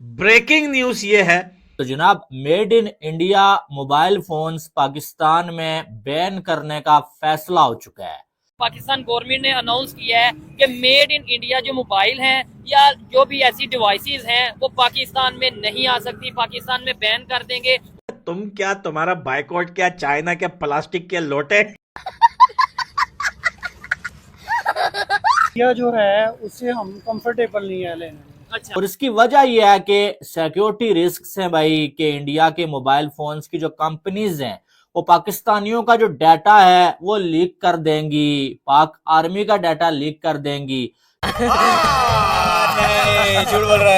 Breaking news ये है। तो जनाब, made in India mobile phones Pakistan में बैन करने का फैसला हो चुका है। पाकिस्तान गवर्नमेंट ने अनाउंस किया है कि मेड इन इंडिया जो मोबाइल हैं या जो भी ऐसी डिवाइसेस हैं वो पाकिस्तान में नहीं आ सकती, पाकिस्तान में बैन कर देंगे। तुम क्या, तुम्हारा बाइकआउट क्या चाइना के प्लास्टिक के लोटे? यह जो है उससे हम कंफर्टेबल नहीं है लेने में। अच्छा, और इसकी वजह यह है कि सिक्योरिटी रिस्क हैं भाई, कि इंडिया के मोबाइल फोन्स की जो कंपनीज हैं वो पाकिस्तानियों का जो डाटा है वो लीक कर देंगी, पाक आर्मी का डाटा लीक कर देंगी।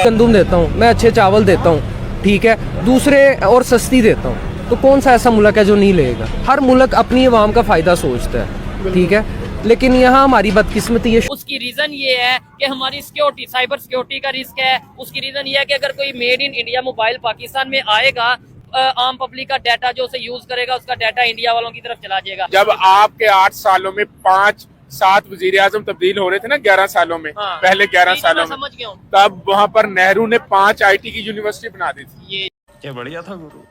गंदुम देता हूँ मैं, अच्छे चावल देता हूँ, ठीक है, दूसरे और सस्ती देता हूँ, तो कौन सा ऐसा मुल्क है जो नहीं लेगा? हर मुल्क अपनी अवाम का फायदा सोचता है, ठीक है, लेकिन यहाँ हमारी बदकिस्मती है। उसकी रीजन ये है कि हमारी सिक्योरिटी, साइबर सिक्योरिटी का रिस्क है। उसकी रीजन ये है कि अगर कोई made in India mobile Pakistan में आएगा, आम पब्लिक का डाटा जो उसे यूज करेगा उसका डाटा इंडिया वालों की तरफ चला जाएगा। जब आपके 8 सालों में 5-7 वजीर आजम तब्दील हो रहे थे ना, 11 सालों में, हाँ, पहले 11 सालों में, समझ गया हूँ। तब वहाँ पर नेहरू ने 5 IT की यूनिवर्सिटी बना दी थी। ये क्या बढ़िया था गुरु।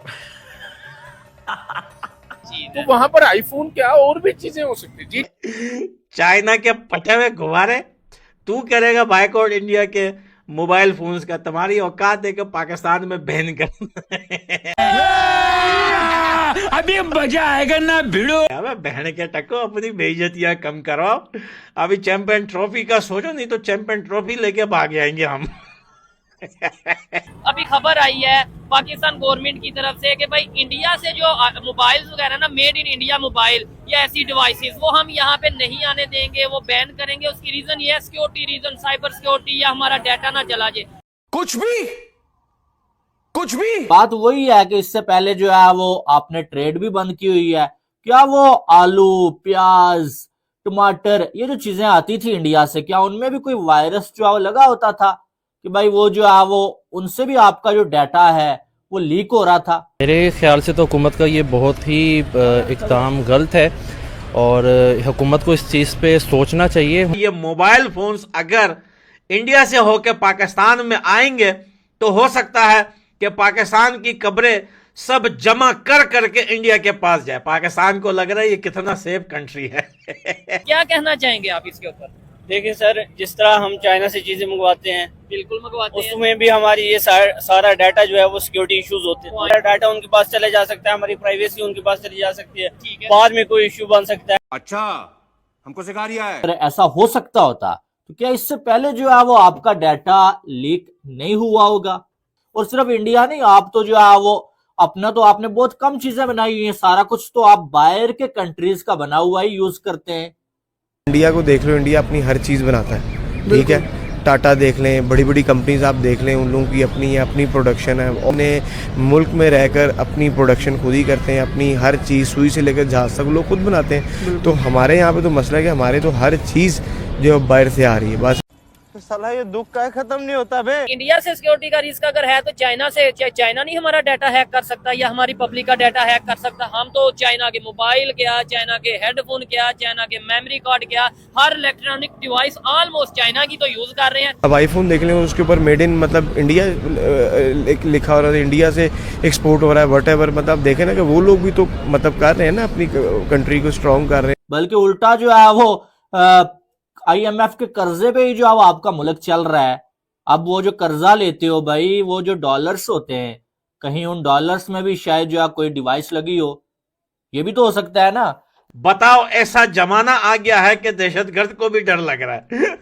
तो वहाँ पर आईफोन क्या और भी चीजें हो सकती जी। चाइना के पटे हुए गुब्बारे, तू करेगा बाइकआउट इंडिया के मोबाइल फोन्स का? तुम्हारी औकात है कि पाकिस्तान में बैन कर। अभी मजा आएगा ना भिड़ो। अबे बहन के टको, अपनी बेइज्जतियां कम करो। अभी चैंपियन ट्रॉफी का सोचो, नहीं तो चैंपियन ट्रॉफी लेके भाग जाएंगे हम। अभी खबर आई है पाकिस्तान गवर्नमेंट की तरफ से कि भाई इंडिया से जो मोबाइल वगैरह ना, मेड इन इंडिया मोबाइल या ऐसी डिवाइसेस वो हम यहाँ पे नहीं आने देंगे, वो बैन करेंगे। उसकी रीजन ये है सिक्योरिटी रीजन, साइबर सिक्योरिटी, या हमारा डाटा ना चला जाए। कुछ भी बात वही है कि इससे पहले जो है वो आपने ट्रेड भी बंद की हुई है। क्या वो आलू, प्याज, टमाटर, ये जो चीजें आती थी इंडिया से, क्या उनमें भी कोई वायरस जो है वो लगा होता था कि भाई वो जो है वो उनसे भी आपका जो डाटा है वो लीक हो रहा था? मेरे ख्याल से तो हुकूमत का ये बहुत ही इक़दाम गलत है और हुकूमत को इस चीज़ पे सोचना चाहिए। ये मोबाइल फोन्स अगर इंडिया से होकर पाकिस्तान में आएंगे तो हो सकता है कि पाकिस्तान की कब्रें सब जमा कर करके इंडिया के पास जाए। पाकिस्तान को लग रहा है ये कितना सेफ कंट्री है। क्या कहना चाहेंगे आप इसके ऊपर? देखिए सर, जिस तरह हम चाइना से चीजें मंगवाते हैं, बिल्कुल मंगवाते हैं, उसमें भी हमारी ये सारा डाटा जो है वो सिक्योरिटी इश्यूज होते हैं। हमारा डाटा उनके पास चले जा सकता है, हमारी प्राइवेसी उनके पास चली जा सकती है, ठीक है। बाद में कोई इश्यू बन सकता है। अच्छा, हमको सिखा रिया है। अगर ऐसा हो सकता होता तो क्या इससे पहले जो है वो आपका डाटा लीक नहीं हुआ होगा? और सिर्फ इंडिया नहीं, आप तो जो है वो अपना तो आपने बहुत कम चीजें बनाई हुई हैं, सारा कुछ तो आप बाहर के कंट्रीज का बना हुआ ही यूज करते हैं। इंडिया को देख लो, इंडिया अपनी हर चीज़ बनाता है, ठीक है, टाटा देख लें, बड़ी बड़ी कंपनीज आप देख लें, उन लोगों की अपनी प्रोडक्शन है, अपने मुल्क में रहकर अपनी प्रोडक्शन खुद ही करते हैं, अपनी हर चीज़ सुई से लेकर जहाज तक लोग खुद बनाते हैं। तो हमारे यहाँ पे तो मसला है कि हमारे तो हर चीज़ जो बाहर से आ रही है, बस साला ये दुख का खत्म नहीं होता बे। इंडिया से सिक्योरिटी का रिस्क अगर है तो चाइना से, चाइना नहीं हमारा डाटा हैक कर सकता या हमारी पब्लिक का डाटा हैक कर सकता? हम तो चाइना के मोबाइल क्या, चाइना के हेडफोन क्या, चाइना के मेमोरी कार्ड क्या, हर इलेक्ट्रॉनिक डिवाइस ऑलमोस्ट चाइना की तो यूज कर रहे हैं। अब आईफोन देख लें, उसके ऊपर मेड इन मतलब इंडिया लिखा हो रहा है, इंडिया से एक्सपोर्ट हो रहा है, वट मतलब देखें ना कि वो लोग भी तो मतलब कर रहे हैं ना, अपनी कंट्री को स्ट्रॉन्ग कर रहे हैं। बल्कि उल्टा जो है वो IMF के कर्जे पे ही जो है वो आपका मुल्क चल रहा है। अब वो जो कर्जा लेते हो भाई, वो जो डॉलर्स होते हैं, कहीं उन डॉलर्स में भी शायद जो है कोई डिवाइस लगी हो, ये भी तो हो सकता है ना। बताओ, ऐसा जमाना आ गया है कि दहशतगर्द को भी डर लग रहा है।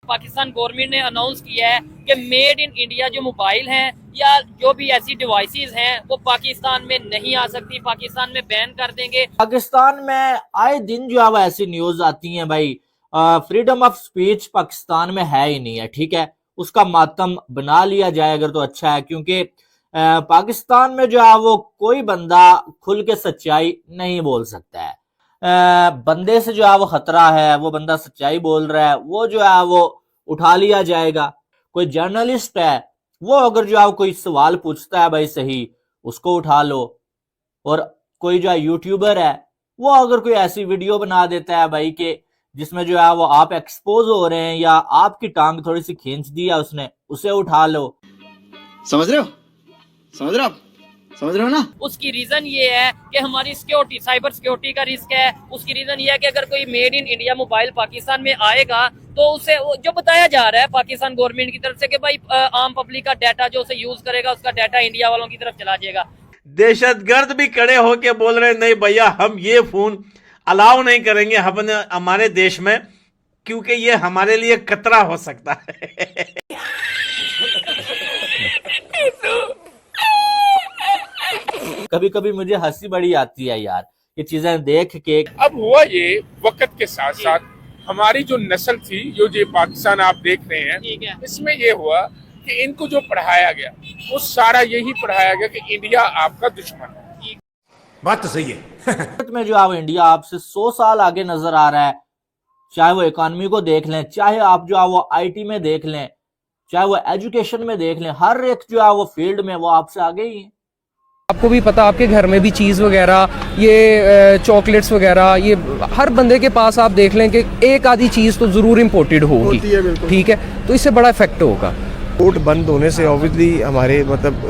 पाकिस्तान गवर्नमेंट ने अनाउंस किया है कि मेड इन इंडिया जो मोबाइल हैं या जो भी ऐसी डिवाइसेस हैं वो पाकिस्तान में नहीं आ सकती, पाकिस्तान में बैन कर देंगे। पाकिस्तान में आए दिन जो है वो ऐसी न्यूज आती है भाई, फ्रीडम ऑफ स्पीच पाकिस्तान में है ही नहीं है, ठीक है, उसका मातम बना लिया जाए अगर तो अच्छा है, क्योंकि पाकिस्तान में जो है वो कोई बंदा खुल के सच्चाई नहीं बोल सकता है। बंदे से जो है वो खतरा है, वो बंदा सच्चाई बोल रहा है, वो जो है वो उठा लिया जाएगा। कोई जर्नलिस्ट है, वो अगर जो है कोई सवाल पूछता है भाई सही, उसको उठा लो। और कोई जो है यूट्यूबर है, वो अगर कोई ऐसी वीडियो बना देता है भाई कि जिसमें जो है वो आप एक्सपोज हो रहे हैं या आपकी टांग थोड़ी सी खींच दी है उसने, उसे उठा लो। समझ रहे हो? समझ रहे हो आप? समझ रहे हो ना? उसकी रीजन ये है कि हमारी सिक्योरिटी, साइबर सिक्योरिटी का रिस्क है। उसकी रीजन ये है कि अगर कोई made in India mobile Pakistan में आएगा तो उसे जो बताया जा रहा है पाकिस्तान गवर्नमेंट की तरफ से कि भाई आम पब्लिक का डाटा जो उसे यूज करेगा उसका डाटा इंडिया वालों की तरफ चला जाएगा। दहशतगर्द भी खड़े होके बोल रहे हैं नहीं भैया हम ये फोन अलाउ नहीं करेंगे हमारे देश में, क्योंकि ये हमारे लिए खतरा हो सकता है। कभी कभी मुझे हंसी बड़ी आती है यार ये चीजें देख के। अब हुआ ये वक्त के साथ साथ हमारी जो नस्ल थी, जो ये पाकिस्तान आप देख रहे हैं, इसमें ये हुआ कि इनको जो पढ़ाया गया वो सारा यही पढ़ाया गया कि इंडिया आपका दुश्मन है। बात तो सही है। में जो है इंडिया आपसे 100 साल आगे नजर आ रहा है, चाहे वो इकोनॉमी को देख लें, चाहे आप जो है वो आईटी में देख लें, चाहे वो एजुकेशन में देख लें, हर एक जो है वो फील्ड में वो आपसे आगे ही है। आपको भी पता, आपके घर में भी चीज़ वगैरह, ये चॉकलेट्स वगैरह, ये हर बंदे के पास आप देख लें कि एक आधी चीज़ तो ज़रूर इम्पोर्टेड होगी, ठीक है, तो इससे बड़ा इफेक्ट होगा। पोर्ट बंद होने से ऑब्वियसली हमारे मतलब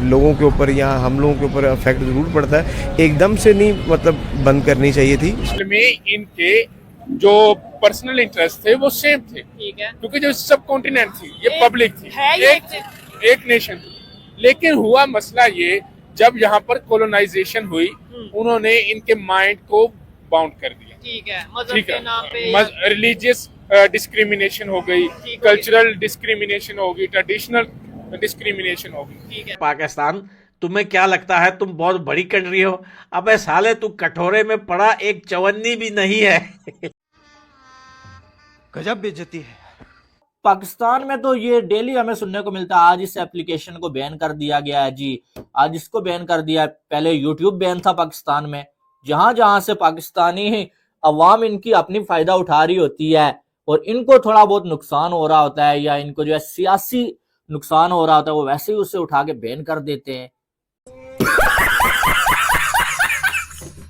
लोगों के ऊपर या हम लोगों के ऊपर इफेक्ट जरूर पड़ता है। एकदम से नहीं मतलब बंद करनी चाहिए थी। इसमें इनके जो पर्सनल इंटरेस्ट थे वो सेम थे, ठीक है, क्योंकि जो सब कॉन्टिनेंट थी, ये पब्लिक थी, एक नेशन थी। लेकिन हुआ मसला ये, जब यहाँ पर कॉलोनाइजेशन हुई उन्होंने इनके माइंड को बाउंड कर दिया, ठीक है, मजहब के नाम पे रिलीजियस डिस्क्रिमिनेशन हो गई, कल्चरल डिस्क्रिमिनेशन होगी, ट्रेडिशनल डिस्क्रिमिनेशन होगी। पाकिस्तान तुम्हें क्या लगता है तुम बहुत बड़ी कंट्री हो? अबे साले तू कटोरे में पड़ा एक चवन्नी भी नहीं है। गजब बेइज्जती है। पाकिस्तान में तो ये डेली हमें सुनने को मिलता है, आज इस एप्लीकेशन को बैन कर दिया गया है जी, आज इसको बैन कर दिया है। पहले यूट्यूब बैन था पाकिस्तान में। जहां जहां से पाकिस्तानी अवाम इनकी अपनी फायदा उठा रही होती है और इनको थोड़ा बहुत नुकसान हो रहा होता है या इनको जो है सियासी नुकसान हो रहा होता है, वो वैसे ही उसे उठा के बैन कर देते हैं।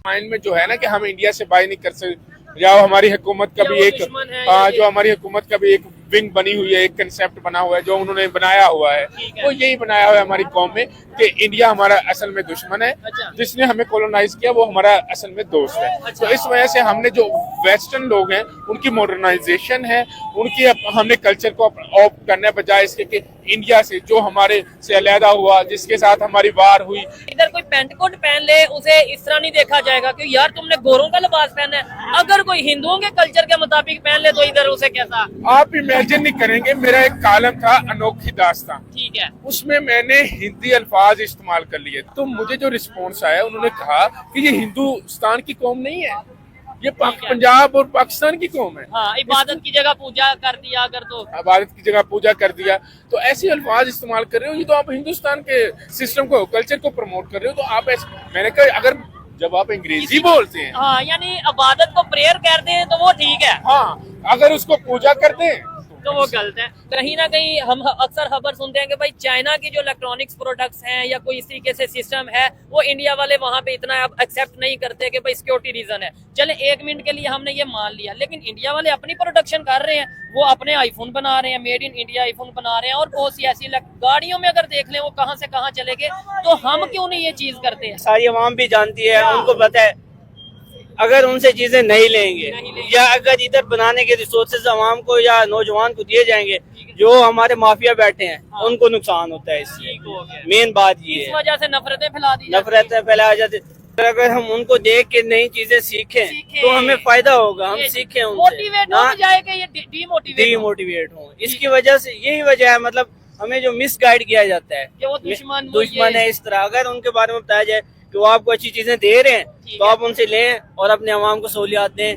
माइंड में जो है ना कि हम इंडिया से बाय नहीं कर सकते, या हमारी हुकूमत का भी एक जो हमारी हुकूमत का भी एक विंग बनी हुई है, एक कंसेप्ट बना हुआ है जो उन्होंने बनाया हुआ है, वो यही बनाया हुआ है हमारी कौम में कि इंडिया हमारा असल में दुश्मन है, जिसने हमें कॉलोनाइज किया वो हमारा असल में दोस्त है। तो इस वजह से हमने जो वेस्टर्न लोग हैं उनकी मॉडर्नाइजेशन है, उनकी हमने कल्चर को ऑप्ट करने बजाय इसके कि इंडिया से जो हमारे से अलहदा हुआ, जिसके साथ हमारी वार हुई। इधर कोई पेंट कोट पहन ले उसे इस तरह नहीं देखा जाएगा कि यार तुमने गोरों का लिबास पहना है। अगर कोई हिंदुओं के कल्चर के मुताबिक पहन ले तो इधर उसे कैसा, आप इमेजिन नहीं करेंगे। मेरा एक कालम था अनोखी दास्तां, ठीक है, उसमें मैंने हिंदी अल्फाज इस्तेमाल कर लिए, तो मुझे जो रिस्पॉन्स आया उन्होंने कहा कि ये हिंदुस्तान की कौम नहीं है, ये पंजाब और पाकिस्तान की कौम है। हाँ, इबादत की जगह पूजा कर दिया, अगर तो इबादत की जगह पूजा कर दिया, तो ऐसे अल्फाज इस्तेमाल कर रहे हो, ये तो आप हिंदुस्तान के सिस्टम को, कल्चर को प्रमोट कर रहे हो। तो आप ऐसे, मैंने कहा अगर जब आप अंग्रेजी बोलते हैं, हाँ, यानी इबादत को प्रेयर कर दें तो वो ठीक है, हाँ, अगर उसको पूजा करते हैं तो वो गलत है। कहीं ना कहीं हम अक्सर खबर सुनते हैं कि भाई चाइना की जो इलेक्ट्रॉनिक्स प्रोडक्ट्स हैं या कोई इस तरीके से सिस्टम है वो इंडिया वाले वहां पे इतना एक्सेप्ट नहीं करते कि भाई सिक्योरिटी रीजन है। चले एक मिनट के लिए हमने ये मान लिया, लेकिन इंडिया वाले अपनी प्रोडक्शन कर रहे हैं, वो अपने आईफोन बना रहे हैं, मेड इन इंडिया आईफोन बना रहे हैं, और बहुत सी ऐसी गाड़ियों में अगर देख लें वो कहां से कहां चले गए, तो हम क्यों नहीं ये चीज करते हैं? सारी अवाम भी जानती है, उनको पता है अगर उनसे चीजें नहीं लेंगे या अगर इधर बनाने के रिसोर्सेज अवाम को या नौजवान को दिए जाएंगे, जो हमारे माफिया बैठे हैं उनको नुकसान होता है। इससे मेन बात ये है, इस वजह से नफरतें फैला जाती। अगर हम उनको देख के नई चीजें सीखें तो हमें फायदा होगा, हम सीखें उनसे, मोटिवेट हो जाएगा, ये डीमोटिवेट हो। इसकी वजह से यही वजह है, मतलब हमें जो मिस गाइड किया जाता है कि वो दुश्मन है इस तरह। अगर उनके बारे में बताया जाए कि वो आपको अच्छी चीजें दे रहे हैं तो आप उनसे लें और अपने अवाम को सहूलियात दें।